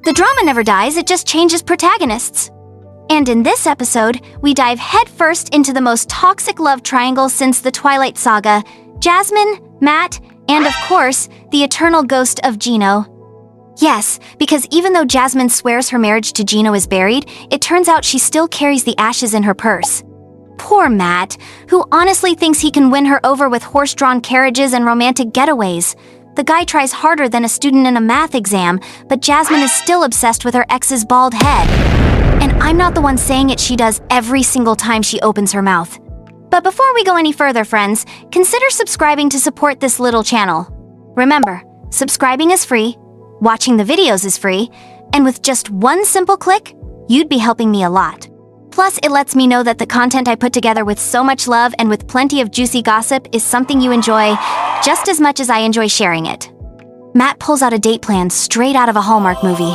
The drama never dies, it just changes protagonists. And in this episode, we dive headfirst into the most toxic love triangle since the Twilight Saga: Jasmine, Matt, and of course, the eternal ghost of Gino. Yes, because even though Jasmine swears her marriage to Gino is buried, it turns out she still carries the ashes in her purse. Poor Matt, who honestly thinks he can win her over with horse-drawn carriages and romantic getaways. The guy tries harder than a student in a math exam, but Jasmine is still obsessed with her ex's bald head. And I'm not the one saying it, she does every single time she opens her mouth. But before we go any further, friends, consider subscribing to support this little channel. Remember, subscribing is free, watching the videos is free, and with just one simple click, you'd be helping me a lot. Plus, it lets me know that the content I put together with so much love and with plenty of juicy gossip is something you enjoy just as much as I enjoy sharing it. Matt pulls out a date plan straight out of a Hallmark movie.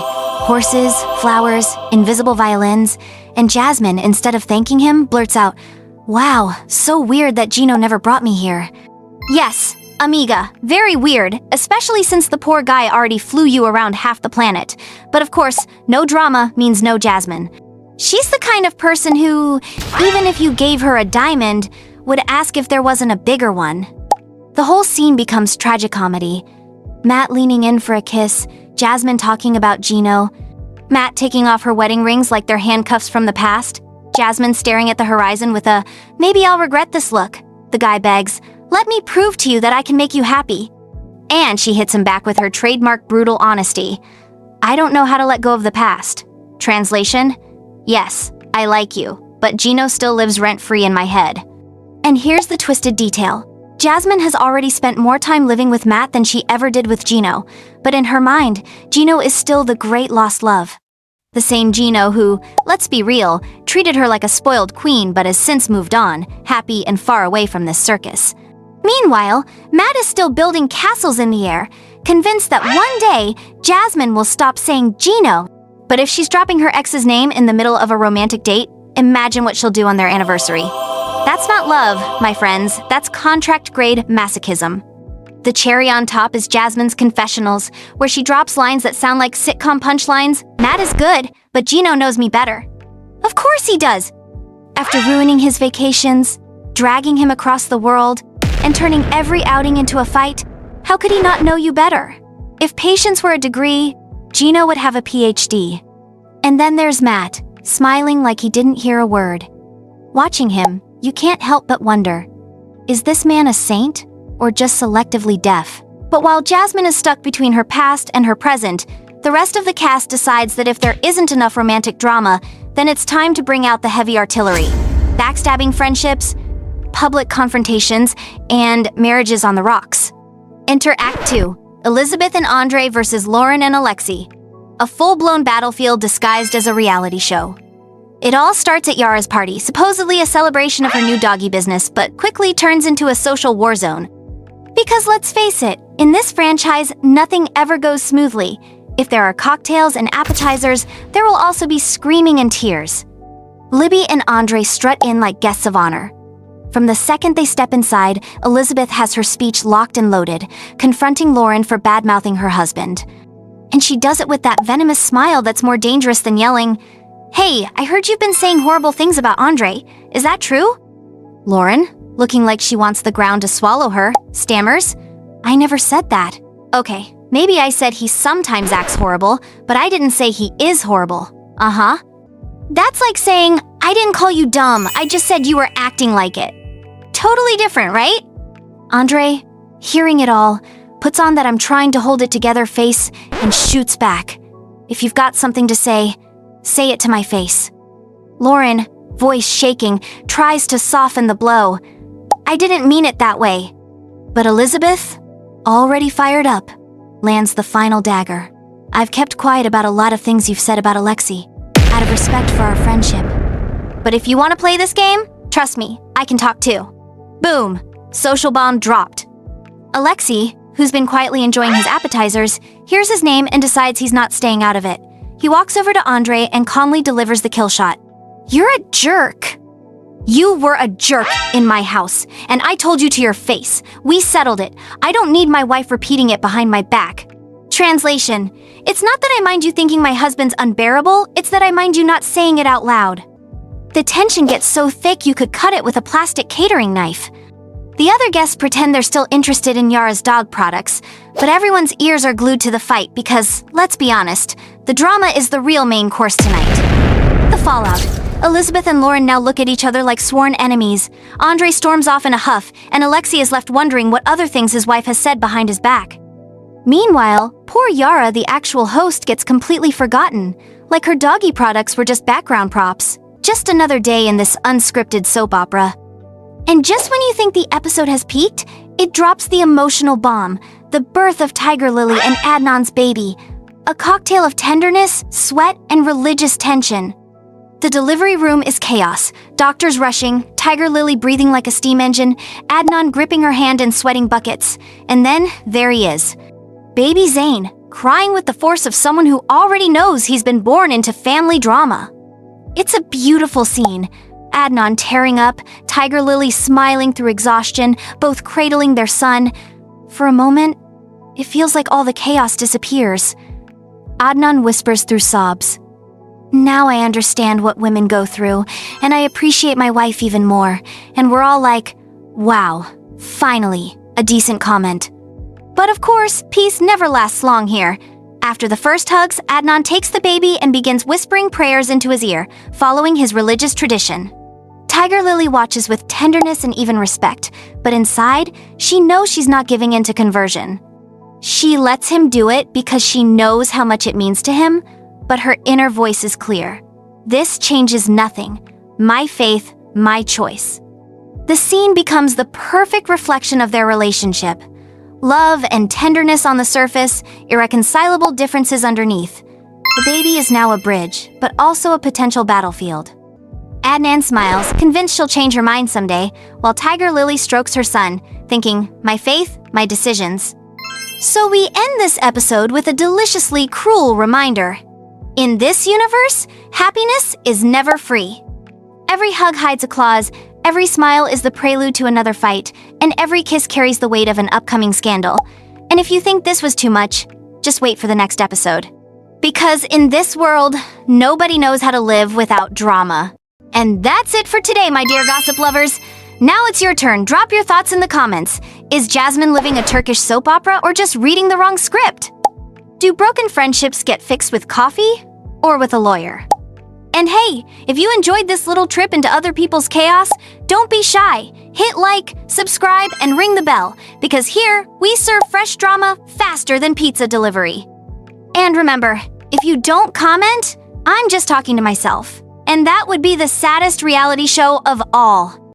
Horses, flowers, invisible violins, and Jasmine, instead of thanking him, blurts out, "Wow, so weird that Gino never brought me here." Yes, amiga, very weird, especially since the poor guy already flew you around half the planet. But of course, no drama means no Jasmine. She's the kind of person who, even if you gave her a diamond, would ask if there wasn't a bigger one. The whole scene becomes tragicomedy. Matt leaning in for a kiss, Jasmine talking about Gino, Matt taking off her wedding rings like they're handcuffs from the past, Jasmine staring at the horizon with a, "Maybe I'll regret this" look. The guy begs, "Let me prove to you that I can make you happy." And she hits him back with her trademark brutal honesty. "I don't know how to let go of the past." Translation: "Yes, I like you, but Gino still lives rent-free in my head." And here's the twisted detail. Jasmine has already spent more time living with Matt than she ever did with Gino, but in her mind, Gino is still the great lost love. The same Gino who, let's be real, treated her like a spoiled queen but has since moved on, happy and far away from this circus. Meanwhile, Matt is still building castles in the air, convinced that one day, Jasmine will stop saying Gino. But if she's dropping her ex's name in the middle of a romantic date, imagine what she'll do on their anniversary. That's not love, my friends. That's contract-grade masochism. The cherry on top is Jasmine's confessionals, where she drops lines that sound like sitcom punchlines. "Matt is good, but Gino knows me better." Of course he does. After ruining his vacations, dragging him across the world, and turning every outing into a fight, how could he not know you better? If patience were a degree, Gino would have a PhD. And then there's Matt, smiling like he didn't hear a word. Watching him, you can't help but wonder, is this man a saint or just selectively deaf? But while Jasmine is stuck between her past and her present, the rest of the cast decides that if there isn't enough romantic drama, then it's time to bring out the heavy artillery. Backstabbing friendships, public confrontations, and marriages on the rocks. Enter Act 2, Elizabeth and Andre versus Loren and Alexi. A full-blown battlefield disguised as a reality show. It all starts at Yara's party, supposedly a celebration of her new doggy business, but quickly turns into a social war zone. Because let's face it, in this franchise, nothing ever goes smoothly. If there are cocktails and appetizers, there will also be screaming and tears. Libby and Andre strut in like guests of honor. From the second they step inside, Elizabeth has her speech locked and loaded, confronting Loren for bad-mouthing her husband. And she does it with that venomous smile that's more dangerous than yelling, "Hey, I heard you've been saying horrible things about Andre. Is that true?" Loren, looking like she wants the ground to swallow her, stammers, "I never said that." Okay, maybe I said he sometimes acts horrible, but I didn't say he is horrible. Uh-huh. That's like saying, "I didn't call you dumb, I just said you were acting like it." Totally different, right? Andre, hearing it all, puts on that I'm trying to hold it together face and shoots back. "If you've got something to say it to my face." Loren, voice shaking, tries to soften the blow. "I didn't mean it that way." But Elizabeth, already fired up, lands the final dagger. "I've kept quiet about a lot of things you've said about Alexi, out of respect for our friendship. But if you want to play this game, trust me, I can talk too." Boom! Social bomb dropped. Alexi, who's been quietly enjoying his appetizers, hears his name and decides he's not staying out of it. He walks over to Andre and calmly delivers the kill shot. "You're a jerk." "You were a jerk in my house, and I told you to your face. We settled it. I don't need my wife repeating it behind my back." Translation: It's not that I mind you thinking my husband's unbearable, it's that I mind you not saying it out loud. The tension gets so thick you could cut it with a plastic catering knife. The other guests pretend they're still interested in Yara's dog products, but everyone's ears are glued to the fight because, let's be honest, the drama is the real main course tonight. The fallout. Elizabeth and Loren now look at each other like sworn enemies. Andre storms off in a huff, and Alexei is left wondering what other things his wife has said behind his back. Meanwhile, poor Yara, the actual host, gets completely forgotten, like her doggy products were just background props. Just another day in this unscripted soap opera. And just when you think the episode has peaked, it drops the emotional bomb, the birth of Tiger Lily and Adnan's baby. A cocktail of tenderness, sweat, and religious tension. The delivery room is chaos. Doctors rushing, Tiger Lily breathing like a steam engine, Adnan gripping her hand and sweating buckets. And then, there he is. Baby Zayn, crying with the force of someone who already knows he's been born into family drama. It's a beautiful scene. Adnan tearing up, Tiger Lily smiling through exhaustion, both cradling their son. For a moment, it feels like all the chaos disappears. Adnan whispers through sobs. Now I understand what women go through, and I appreciate my wife even more. And we're all like, wow, finally, a decent comment. But of course, peace never lasts long here. After the first hugs, Adnan takes the baby and begins whispering prayers into his ear, following his religious tradition. Tiger Lily watches with tenderness and even respect, but inside, she knows she's not giving in to conversion. She lets him do it because she knows how much it means to him, but her inner voice is clear. This changes nothing. My faith, my choice. The scene becomes the perfect reflection of their relationship. Love and tenderness on the surface, irreconcilable differences underneath. The baby is now a bridge, but also a potential battlefield. Adnan smiles, convinced she'll change her mind someday, while Tiger Lily strokes her son, thinking, my faith, my decisions. So we end this episode with a deliciously cruel reminder. In this universe, happiness is never free. Every hug hides a clause, every smile is the prelude to another fight, and every kiss carries the weight of an upcoming scandal. And if you think this was too much, just wait for the next episode. Because in this world, nobody knows how to live without drama. And that's it for today, my dear gossip lovers. Now it's your turn. Drop your thoughts in the comments. Is Jasmine living a Turkish soap opera or just reading the wrong script? Do broken friendships get fixed with coffee or with a lawyer? And hey, if you enjoyed this little trip into other people's chaos, don't be shy. Hit like, subscribe, and ring the bell, because here we serve fresh drama faster than pizza delivery. And remember, if you don't comment, I'm just talking to myself. And that would be the saddest reality show of all.